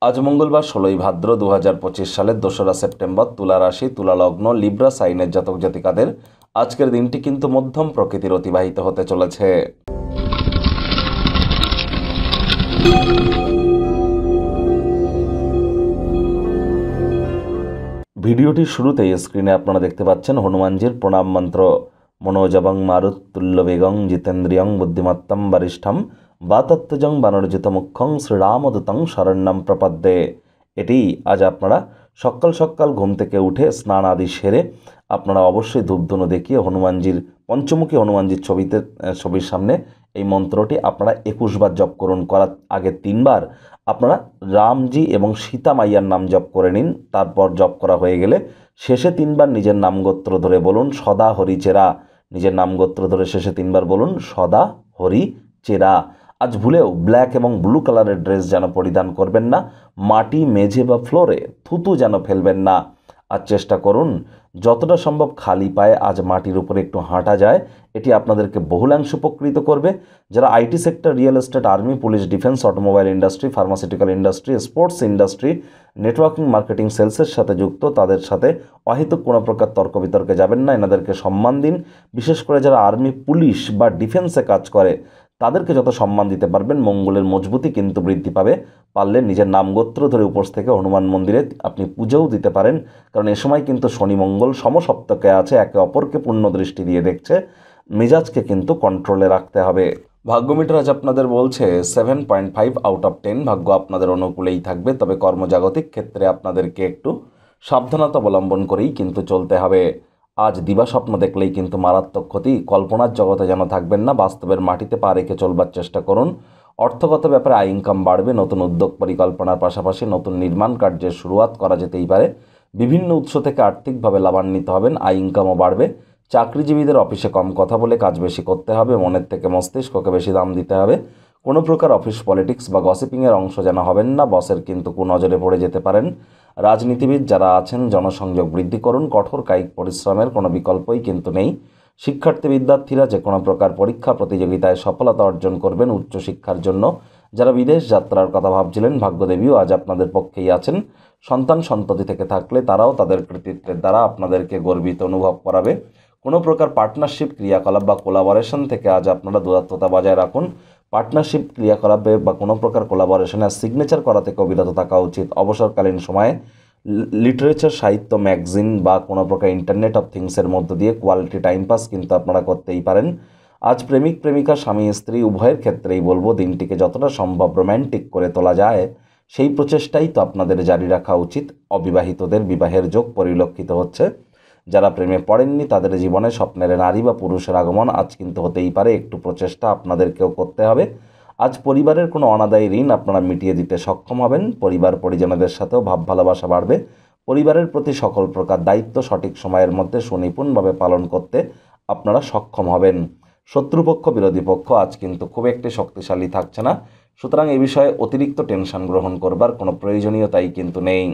আজ মঙ্গলবার ১৬ই ভাদ্র ২০২৫ সালের ২রা সেপ্টেম্বর তুলা রাশি, তুলা লগ্ন, লিব্রা সাইনের জাতক জাতিকাদের আজকের দিনটি কিন্তু মধ্যম প্রকৃতির অতিবাহিত হতে চলেছে। ভিডিওটির শুরুতেই স্ক্রিনে আপনারা দেখতে পাচ্ছেন হনুমানজির প্রণাম মন্ত্র। মনোজবং মারুত্তুল্য বেগং জিতেন্দ্রিয়ং বুদ্ধিমত্তম বরিষ্ঠম বাতত্ত্বজং বানরজিত মুখ্যং শ্রীরামদূতং শরণ্যম প্রপদ্যে। এটি আজ আপনারা সকাল সকাল ঘুম থেকে উঠে স্নান আদি সেরে আপনারা অবশ্যই ধূপধুনো দেখিয়ে হনুমানজির পঞ্চমুখী হনুমানজির ছবির সামনে এই মন্ত্রটি আপনারা ২১ বার জপ করুন। করার আগে ৩ বার আপনারা রামজি এবং সীতা মাইয়ার নাম জপ করে নিন। তারপর জপ করা হয়ে গেলে শেষে ৩ বার নিজের নামগোত্র ধরে বলুন সদা হরি চেরা। নিজের নামগোত্র ধরে শেষে ৩ বার বলুন সদা হরি চেরা। আজ ভুলেও ব্ল্যাক এবং ব্লু কালারের ড্রেস যেন পরিধান করবেন না। মাটি, মেঝে বা ফ্লোরে থুতু যেন ফেলবেন না। আজ চেষ্টা করুন যতটা সম্ভব খালি পায়ে আজ মাটির উপরে একটু হাঁটা যায়। এটি আপনাদেরকে বহুলাংশ উপকৃত করবে। যারা IT sector, real estate, army, police, defence, automobile industry, pharmaceutical industry, sports industry, networking, marketing, সেলসের সাথে যুক্ত, তাদের সাথে অহেতুক কোনো প্রকার তর্ক বিতর্কে যাবেন না। এনাদেরকে সম্মান দিন। বিশেষ করে যারা আর্মি, পুলিশ বা ডিফেন্সে কাজ করে তাদেরকে যত সম্মান দিতে পারবেন মঙ্গলের মজবুতি কিন্তু বৃদ্ধি পাবে। পারলে নিজের নামগোত্র ধরে উপোস থেকে হনুমান মন্দিরে আপনি পুজোও দিতে পারেন, কারণ এ সময় কিন্তু শনি মঙ্গল সমসপ্তকে আছে, একে অপরকে পূর্ণ দৃষ্টি দিয়ে দেখছে। মেজাজকে কিন্তু কন্ট্রোলে রাখতে হবে। ভাগ্যমিটার আজ আপনাদের বলছে 7.5 আউট অফ 10। ভাগ্য আপনাদের অনুকূলেই থাকবে, তবে কর্মজাগতিক ক্ষেত্রে আপনাদেরকে একটু সাবধানতা অবলম্বন করেই কিন্তু চলতে হবে। আজ দিবাস্বপ্ন দেখলেই কিন্তু মারাত্মক ক্ষতি। কল্পনার জগতে যেন থাকবেন না, বাস্তবের মাটিতে পা রেখে চলবার চেষ্টা করুন। অর্থগত ব্যাপারে আয় ইনকাম বাড়বে। নতুন উদ্যোগ পরিকল্পনার পাশাপাশি নতুন নির্মাণ কার্যের শুরুয়াত করা যেতেই পারে। বিভিন্ন উৎস থেকে আর্থিকভাবে লাভান্বিত হবেন, আয় ইনকামও বাড়বে। চাকরিজীবীদের অফিসে কম কথা বলে কাজ বেশি করতে হবে, মনের থেকে মস্তিষ্ককে বেশি দাম দিতে হবে। কোনো প্রকার অফিস পলিটিক্স বা গসিপিংয়ের অংশ যেন হবেন না, বসের কিন্তু কুনজরে পড়ে যেতে পারেন। রাজনীতিবিদ যারা আছেন জনসংযোগ বৃদ্ধি করুন। কঠোর কায়িক পরিশ্রমের কোনো বিকল্পই কিন্তু নেই। শিক্ষার্থী বিদ্যার্থীরা যে কোনো প্রকার পরীক্ষা প্রতিযোগিতায় সফলতা অর্জন করবেন উচ্চশিক্ষার জন্য। যারা বিদেশ যাত্রার কথা ভাবছিলেন ভাগ্যদেবীও আজ আপনাদের পক্ষেই আছেন। সন্তান সন্ততি থেকে থাকলে তারাও তাদের কৃতিত্বের দ্বারা আপনাদেরকে গর্বিত অনুভব করাবে। কোনো প্রকার পার্টনারশিপ ক্রিয়াকলাপ বা কোলাবোরেশন থেকে আজ আপনারা দূরত্বতা বজায় রাখুন। পার্টনারশিপ ক্রিয়াকলাপে বা কোনো প্রকার কোলাবোরেশনে সিগনেচার করা থেকে বিরত থাকা উচিত। অবসরকালীন সময়ে লিটারেচার, সাহিত্য, ম্যাগাজিন বা কোনো প্রকার ইন্টারনেট অফ থিংসের মধ্য দিয়ে কোয়ালিটি টাইম পাস কিন্তু আপনারা করতেই পারেন। আজ প্রেমিক প্রেমিকা, স্বামী স্ত্রী উভয়ের ক্ষেত্রেই বলবো দিনটিকে যতটা সম্ভব রোম্যান্টিক করে তোলা যায় সেই প্রচেষ্টাই তো আপনাদের জারি রাখা উচিত। অবিবাহিতদের বিবাহের যোগ পরিলক্ষিত হচ্ছে। যারা প্রেমে পড়েননি তাদের জীবনে স্বপ্নের নারী বা পুরুষের আগমন আজ কিন্তু হতেই পারে। একটু প্রচেষ্টা আপনাদেরকেও করতে হবে। আজ পরিবারের কোনো অনাদায়ী ঋণ আপনারা মিটিয়ে দিতে সক্ষম হবেন। পরিবার পরিজনদের সাথেও ভাব ভালোবাসা বাড়বে। পরিবারের প্রতি সকল প্রকার দায়িত্ব সঠিক সময়ের মধ্যে সুনিপুণভাবে পালন করতে আপনারা সক্ষম হবেন। শত্রুপক্ষ, বিরোধী পক্ষ আজ কিন্তু খুব একটি শক্তিশালী থাকছে না, সুতরাং এই বিষয়ে অতিরিক্ত টেনশন গ্রহণ করবার কোনো প্রয়োজনীয়তাই কিন্তু নেই।